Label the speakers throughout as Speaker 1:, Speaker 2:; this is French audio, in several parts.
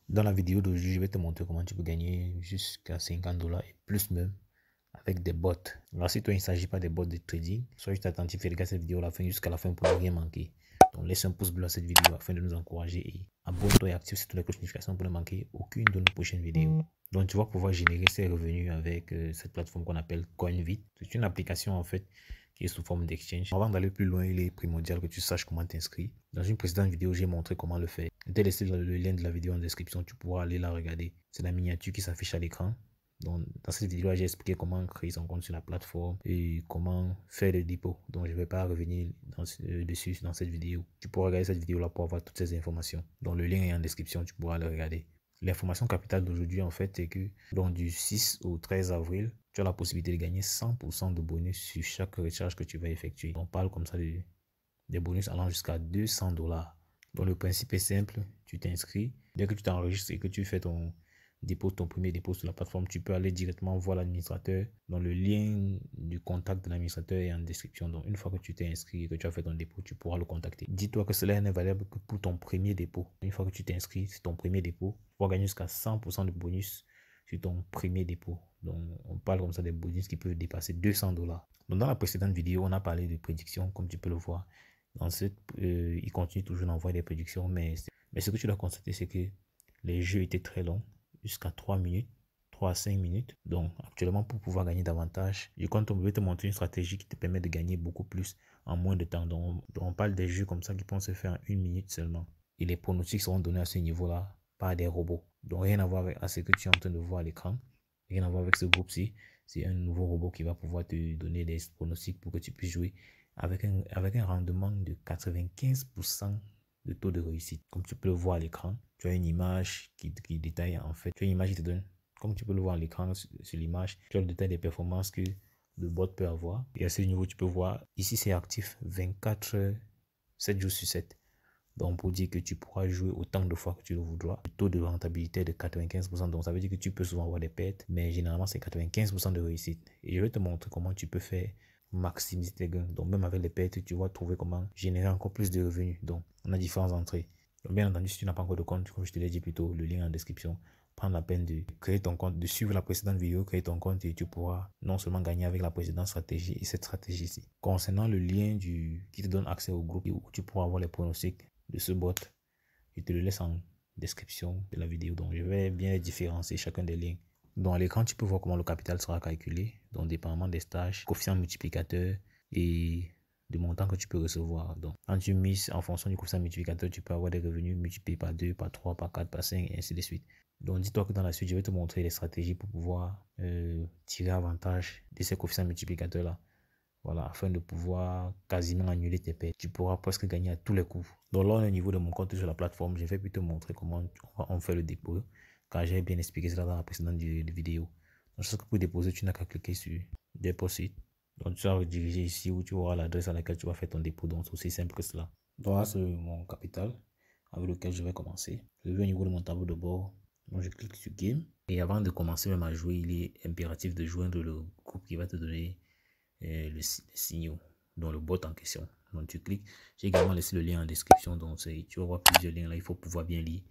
Speaker 1: Dans la vidéo d'aujourd'hui, je vais te montrer comment tu peux gagner jusqu'à 50 dollars et plus même avec des bots. Rassure-toi, il ne s'agit pas des bots de trading. Sois juste attentif et regarde cette vidéo jusqu'à la fin pour ne rien manquer. Donc laisse un pouce bleu à cette vidéo afin de nous encourager et abonne-toi et active sur toutes les cloches de notification pour ne manquer aucune de nos prochaines vidéos. Donc tu vas pouvoir générer ces revenus avec cette plateforme qu'on appelle CoinVit. C'est une application en fait qui est sous forme d'exchange. Avant d'aller plus loin, il est primordial que tu saches comment t'inscrire. Dans une précédente vidéo, j'ai montré comment le faire. Je t'ai laissé le lien de la vidéo en description, tu pourras aller la regarder. C'est la miniature qui s'affiche à l'écran. Donc, dans cette vidéo, j'ai expliqué comment créer son compte sur la plateforme et comment faire le dépôt. Donc, je ne vais pas revenir dessus dans cette vidéo. Tu pourras regarder cette vidéo-là pour avoir toutes ces informations. Donc, le lien est en description, tu pourras le regarder. L'information capitale d'aujourd'hui, en fait, c'est que donc, du 6 au 13 avril, tu as la possibilité de gagner 100% de bonus sur chaque recharge que tu vas effectuer. On parle comme ça des bonus allant jusqu'à 200 dollars. Donc, le principe est simple. Tu t'inscris. Dès que tu t'enregistres et que tu fais ton premier dépôt sur la plateforme, tu peux aller directement voir l'administrateur. Donc, le lien du contact de l'administrateur est en description. Donc, une fois que tu t'es inscrit et que tu as fait ton dépôt, tu pourras le contacter. Dis-toi que cela n'est valable que pour ton premier dépôt. Une fois que tu t'es inscrit, c'est ton premier dépôt. Tu pourras gagner jusqu'à 100% de bonus sur ton premier dépôt. Donc, on parle comme ça des bonus qui peuvent dépasser 200 dollars. Donc, dans la précédente vidéo, on a parlé de prédictions, comme tu peux le voir. Dans il continue toujours d'envoyer des prédictions, mais ce que tu dois constater, c'est que les jeux étaient très longs, jusqu'à 3 minutes, 3 à 5 minutes. Donc, actuellement, pour pouvoir gagner davantage, je vais te montrer une stratégie qui te permet de gagner beaucoup plus en moins de temps. Donc, on parle des jeux comme ça qui peuvent se faire en 1 minute seulement. Et les pronostics seront donnés à ce niveau-là par des robots. Donc, rien à voir avec ce que tu es en train de voir à l'écran. Rien à voir avec ce groupe-ci. C'est un nouveau robot qui va pouvoir te donner des pronostics pour que tu puisses jouer avec un rendement de 95% de taux de réussite. Comme tu peux le voir à l'écran, tu as une image qui détaille en fait. Tu as une image qui te donne, comme tu peux le voir à l'écran sur l'image, tu as le détail des performances que le bot peut avoir. Et à ce niveau, tu peux voir, ici c'est actif 24 heures, 7 jours sur 7. Donc, pour dire que tu pourras jouer autant de fois que tu le voudras. Le taux de rentabilité est de 95%. Donc, ça veut dire que tu peux souvent avoir des pertes, mais généralement, c'est 95% de réussite. Et je vais te montrer comment tu peux faire maximiser tes gains. Donc, même avec les pertes, tu vas trouver comment générer encore plus de revenus. Donc, on a différentes entrées. Donc, bien entendu, si tu n'as pas encore de compte, comme je te l'ai dit plus tôt, le lien en description. Prends la peine de créer ton compte, de suivre la précédente vidéo, créer ton compte et tu pourras non seulement gagner avec la précédente stratégie et cette stratégie-ci. Concernant le lien qui te donne accès au groupe où tu pourras avoir les pronostics de ce bot, je te le laisse en description de la vidéo. Donc, je vais bien différencier chacun des liens. Donc, à l'écran, tu peux voir comment le capital sera calculé, donc dépendamment des stages, coefficient multiplicateur et du montant que tu peux recevoir. Donc, quand tu mises en fonction du coefficient multiplicateur, tu peux avoir des revenus multipliés par 2, par 3, par 4, par 5 et ainsi de suite. Donc, dis-toi que dans la suite, je vais te montrer les stratégies pour pouvoir tirer avantage de ces coefficients multiplicateurs-là. Voilà, afin de pouvoir quasiment annuler tes pertes. Tu pourras presque gagner à tous les coups. Donc là, on est au niveau de mon compte sur la plateforme. Je vais plutôt montrer comment on fait le dépôt, car j'ai bien expliqué cela dans la précédente vidéo. Donc, je sais que pour déposer, tu n'as qu'à cliquer sur Deposit. Donc, tu vas rediriger ici où tu auras l'adresse à laquelle tu vas faire ton dépôt. Donc, c'est aussi simple que cela. Donc là, c'est mon capital avec lequel je vais commencer. Je vais au niveau de mon tableau de bord. Donc, je clique sur Game. Et avant de commencer même à jouer, il est impératif de joindre le groupe qui va te donner les signaux dans le bot en question. Donc tu cliques. J'ai également laissé le lien en description. Donc tu vas voir plusieurs liens là. Il faut pouvoir bien lire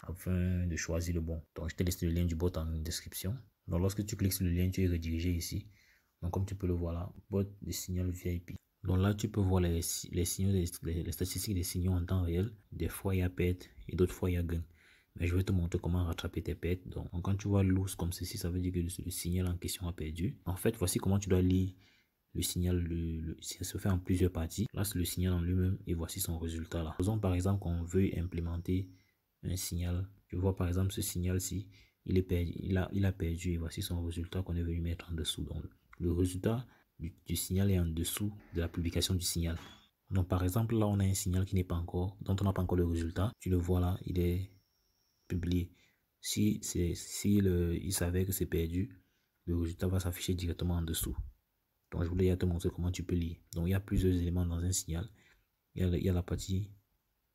Speaker 1: afin de choisir le bon. Donc je t'ai laissé le lien du bot en description. Donc lorsque tu cliques sur le lien, tu es redirigé ici. Donc comme tu peux le voir là, bot de signal VIP. Donc là tu peux voir les signaux, les statistiques des signaux en temps réel. Des fois il y a perte et d'autres fois il y a gain. Mais je vais te montrer comment rattraper tes pertes. Donc quand tu vois loose comme ceci, ça veut dire que le signal en question a perdu. En fait, voici comment tu dois lire le signal. Ça se fait en plusieurs parties. Là, c'est le signal en lui-même et voici son résultat là. Faisons par exemple qu'on veut implémenter un signal. Tu vois par exemple ce signal-ci, il a perdu et voici son résultat qu'on est venu mettre en dessous. Donc, le résultat du signal est en dessous de la publication du signal. Donc, par exemple, là, on a un signal qui n'est pas encore, dont on n'a pas encore le résultat. Tu le vois là, il est publié. Si il s'avère que c'est perdu, le résultat va s'afficher directement en dessous. Donc, je voulais te montrer comment tu peux lire. Donc, il y a plusieurs éléments dans un signal. Il y a la partie,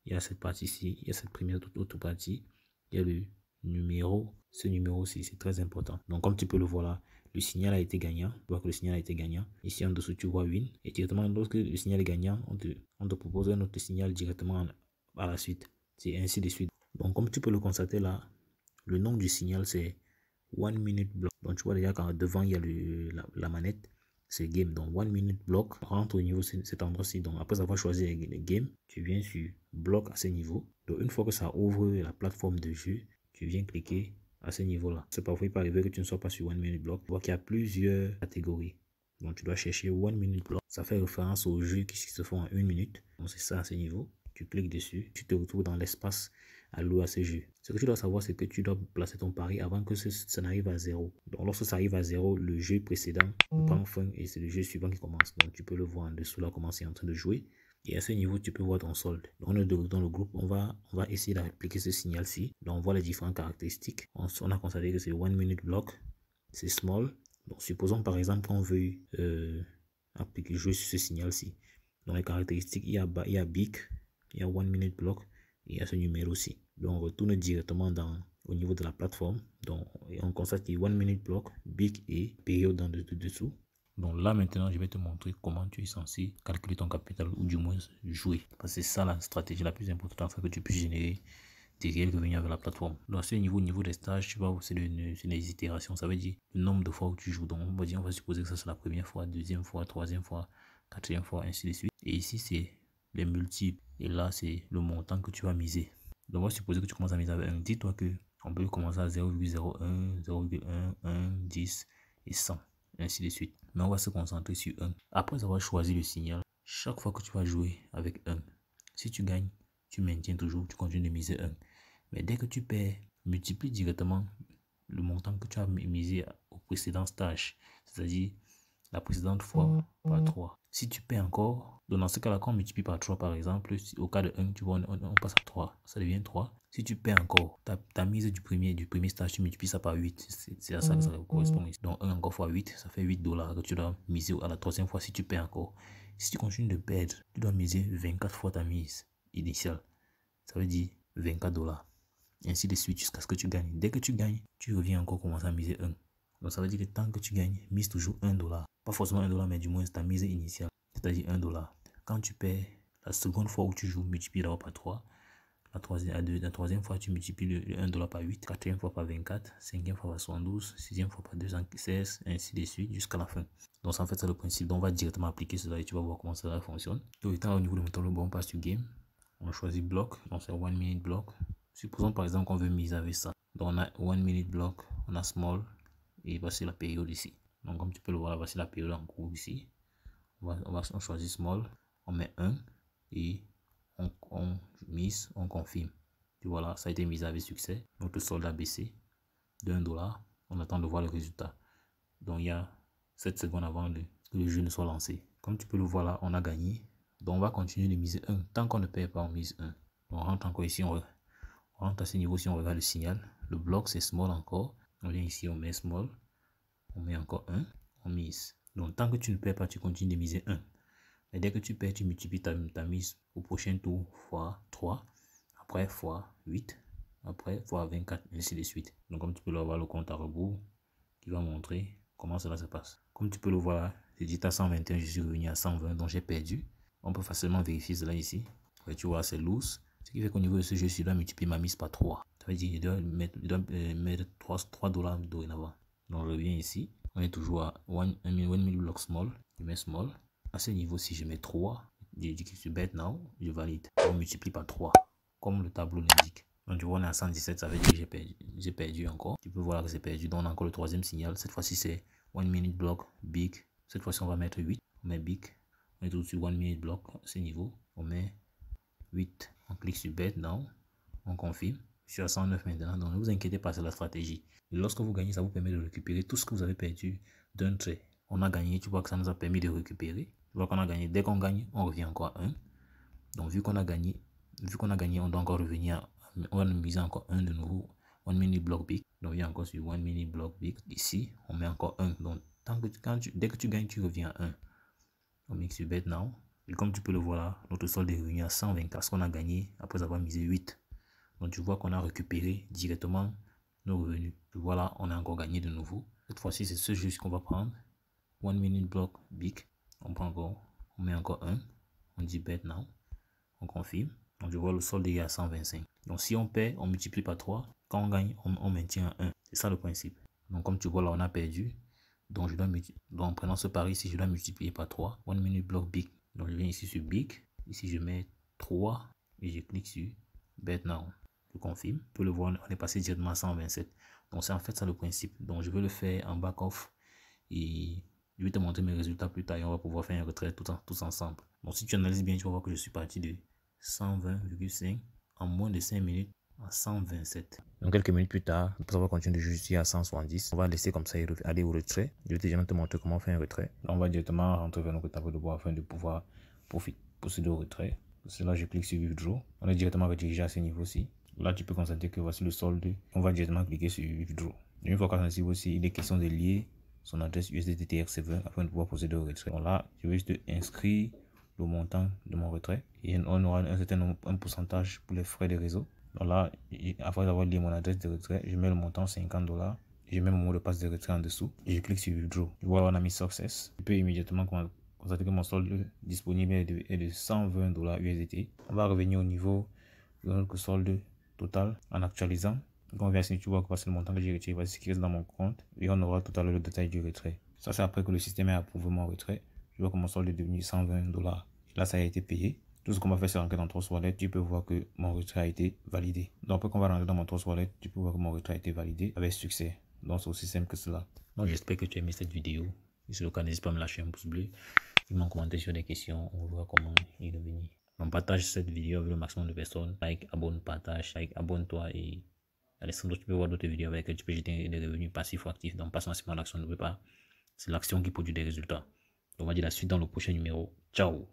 Speaker 1: il y a cette partie-ci, il y a cette première autre partie. Il y a le numéro. Ce numéro-ci, c'est très important. Donc, comme tu peux le voir là, le signal a été gagnant. Tu vois que le signal a été gagnant. Ici en dessous, tu vois win. Et directement, lorsque le signal est gagnant, on te propose un autre signal directement à la suite. C'est ainsi de suite. Donc, comme tu peux le constater là, Le nom du signal, c'est 1 minute block. Donc, tu vois déjà quand devant, il y a la manette, c'est game. Donc, 1 minute block, rentre au niveau de cet endroit-ci. Donc, après avoir choisi les games, tu viens sur bloc à ce niveau. Donc, une fois que ça ouvre la plateforme de jeu, tu viens cliquer à ce niveau-là. C'est parfois il peut arriver que tu ne sois pas sur 1 minute block. Tu vois qu'il y a plusieurs catégories. Donc, tu dois chercher 1 minute block. Ça fait référence aux jeux qui se font en 1 minute. Donc, c'est ça à ce niveau. Tu cliques dessus, tu te retrouves dans l'espace alloué à ce jeu. Ce que tu dois savoir, c'est que tu dois placer ton pari avant que ça n'arrive à 0. Donc, lorsque ça arrive à 0, le jeu précédent prend fin et c'est le jeu suivant qui commence. Donc, tu peux le voir en dessous là, comment c'est en train de jouer. Et à ce niveau, tu peux voir ton solde. Donc, on est dans le groupe, on va essayer d'appliquer ce signal-ci. Donc, on voit les différentes caractéristiques. On a constaté que c'est 1 minute block, c'est small. Donc, supposons par exemple qu'on veut jouer sur ce signal-ci. Dans les caractéristiques, il y a big, il y a 1 minute block et il y a ce numéro-ci. Donc, on retourne directement au niveau de la plateforme. Donc, on constate qu'il y a 1 minute block, big et période en dessous. Donc là maintenant, je vais te montrer comment tu es censé calculer ton capital ou du moins jouer. Parce que c'est ça la stratégie la plus importante afin que tu puisses générer des réels revenus avec la plateforme. Donc à ce niveau, au niveau des stages, tu vois, c'est des itérations. Ça veut dire le nombre de fois où tu joues. Donc on va supposer que ça c'est la première fois, deuxième fois, troisième fois, quatrième fois, ainsi de suite. Et ici, c'est les multiples. Et là, c'est le montant que tu vas miser. Donc on va supposer que tu commences à miser avec 1. Dis-toi que on peut commencer à 0,01, 0,1, 1, 10 et 100. Ainsi de suite. Mais on va se concentrer sur 1. Après avoir choisi le signal, chaque fois que tu vas jouer avec 1, si tu gagnes, tu maintiens toujours, tu continues de miser 1. Mais dès que tu perds, multiplie directement le montant que tu as misé au précédent stage, c'est-à-dire la précédente fois par 3. Si tu perds encore, dans ce cas-là, quand on multiplie par 3 par exemple, au cas de 1, tu vois, on passe à 3, ça devient 3. Si tu perds encore, ta mise du premier stage, tu multiplies ça par 8. C'est à ça que ça correspond ici. Donc 1 encore fois 8, ça fait 8 dollars que tu dois miser à la troisième fois si tu perds encore. Si tu continues de perdre, tu dois miser 24 fois ta mise initiale. Ça veut dire 24 dollars. Ainsi de suite jusqu'à ce que tu gagnes. Dès que tu gagnes, tu reviens encore commencer à miser 1. Donc ça veut dire que tant que tu gagnes, mise toujours 1 dollar. Pas forcément 1 dollar, mais du moins ta mise initiale, c'est-à-dire 1 dollar. Quand tu perds, la seconde fois où tu joues, multiplie d'abord par 3. La troisième fois, tu multiplies le 1 dollar par 8. Quatrième fois par 24. Cinquième fois par 72. Sixième fois par 216. Ainsi de suite jusqu'à la fin. Donc en fait, c'est le principe. Donc on va directement appliquer cela et tu vas voir comment cela fonctionne. Donc étant au niveau de mon tableau, on passe sur game. On choisit bloc. Donc c'est 1 minute block. Supposons par exemple qu'on veut miser avec ça. Donc on a 1 minute block. On a small. Et voici la période ici. Donc comme tu peux le voir, voici la période en cours ici. On choisit small, on met 1 et on mise, on confirme. Et voilà, ça a été mis avec succès. Notre solde a baissé de 1 dollar. On attend de voir le résultat. Donc il y a 7 secondes avant que le jeu ne soit lancé. Comme tu peux le voir là, on a gagné. Donc on va continuer de miser 1. Tant qu'on ne perd pas, on mise 1. On rentre encore ici, on rentre à ce niveau si on regarde le signal. Le bloc c'est small encore. On vient ici, on met small. On met encore 1, on mise. Donc tant que tu ne perds pas, tu continues de miser 1. Mais dès que tu perds, tu multiplies ta mise au prochain tour fois 3, après fois 8, après fois 24, ainsi de suite. Donc comme tu peux le voir, le compte à rebours qui va montrer comment cela se passe. Comme tu peux le voir, j'ai dit à 121, je suis revenu à 120, donc j'ai perdu. On peut facilement vérifier cela ici. Et tu vois, c'est loose. Ce qui fait qu'au niveau de ce jeu, je dois multiplier ma mise par 3. Ça veut dire que je dois mettre 3 dollars dorénavant. Donc je reviens ici. On est toujours à 1 minute block small. Je mets small. À ce niveau, si je mets 3, je dis que je suis bet now, je valide. On multiplie par 3, comme le tableau l'indique. Donc tu vois, on est à 117, ça veut dire que j'ai perdu encore. Tu peux voir que c'est perdu. Donc on a encore le troisième signal. Cette fois-ci, c'est 1 minute block big. Cette fois-ci, on va mettre 8. On met big. On est tout sur 1 minute block à ce niveau. On met 8. On clique sur bet now. On confirme. Je suis à 109 maintenant. Donc ne vous inquiétez pas, c'est la stratégie. Et lorsque vous gagnez, ça vous permet de récupérer tout ce que vous avez perdu d'un trait. On a gagné, tu vois que ça nous a permis de récupérer. Tu vois qu'on a gagné. Dès qu'on gagne, on revient encore à 1. Donc vu qu'on a gagné, on doit encore revenir. On va miser encore 1 de nouveau. 1 minute block big. Donc on vient encore sur 1 minute block big. Ici, on met encore 1. Donc dès que tu gagnes, tu reviens à 1. On mixe sur bet now. Et comme tu peux le voir là, notre solde est revenu à 124 parce qu'on a gagné après avoir misé 8. Donc tu vois qu'on a récupéré directement nos revenus. Tu vois là, on a encore gagné de nouveau. Cette fois-ci, c'est ce jeu qu'on va prendre. 1 minute block big. On prend encore, on met encore 1. On dit bet now. On confirme. Donc je vois le solde est à 125. Donc si on perd, on multiplie par 3. Quand on gagne, on maintient à 1. C'est ça le principe. Donc comme tu vois là, on a perdu. Donc je dois donc en prenant ce pari ici, je dois multiplier par 3. 1 minute block big. Donc je viens ici sur big. Ici je mets 3 et je clique sur bet now. Je confirme. Tu peux le voir, on est passé directement à 127. Donc c'est en fait ça le principe. Donc je vais le faire en back off et je vais te montrer mes résultats plus tard et on va pouvoir faire un retrait tous ensemble. Donc si tu analyses bien, tu vas voir que je suis parti de 120,5 en moins de 5 minutes à 127. Donc quelques minutes plus tard, après avoir continué de jouer ici à 170, on va laisser comme ça et aller au retrait. Je vais déjà te montrer comment faire un retrait. On va directement rentrer vers notre tableau de bord afin de pouvoir procéder au retrait. Pour cela, je clique sur Withdraw. On est directement redirigé à ce niveau-ci. Là, tu peux constater que voici le solde. On va directement cliquer sur Withdraw. Une fois qu'on a ici aussi, il est question de lier son adresse USDT TRC20 afin de pouvoir procéder au retrait. Donc là, je vais juste inscrire le montant de mon retrait et on aura un pourcentage pour les frais de réseau. Donc là, après avoir lié mon adresse de retrait, je mets le montant $50 et je mets mon mot de passe de retrait en dessous et je clique sur Withdraw. Voilà, on a mis Success. Je peux immédiatement constater que mon solde disponible est de $120 USDT. On va revenir au niveau de notre solde total en actualisant. Donc on vient ici, tu vois que c'est le montant que j'ai retiré, voici ce qui reste dans mon compte et on aura tout à l'heure le détail du retrait. Ça c'est après que le système ait approuvé mon retrait. Je vois que mon solde est devenu $120. Là ça a été payé. Tout ce qu'on va faire c'est rentrer dans Trust Wallet. Tu peux voir que mon retrait a été validé. Donc après qu'on va rentrer dans mon Trust Wallet, tu peux voir que mon retrait a été validé avec succès. Donc c'est aussi simple que cela. Donc j'espère que tu as aimé cette vidéo. Si c'est le cas, n'hésite pas à me lâcher un pouce bleu. Dis-moi en commentaire sur des questions. On verra comment y revenir. On partage cette vidéo avec le maximum de personnes. Like, abonne, partage, like, abonne-toi et Alessandro, tu peux voir d'autres vidéos avec lesquelles tu peux jeter des revenus passifs ou actifs. Donc passe massivement à l'action, n'oublie pas. C'est l'action qui produit des résultats. On va dire la suite dans le prochain numéro. Ciao!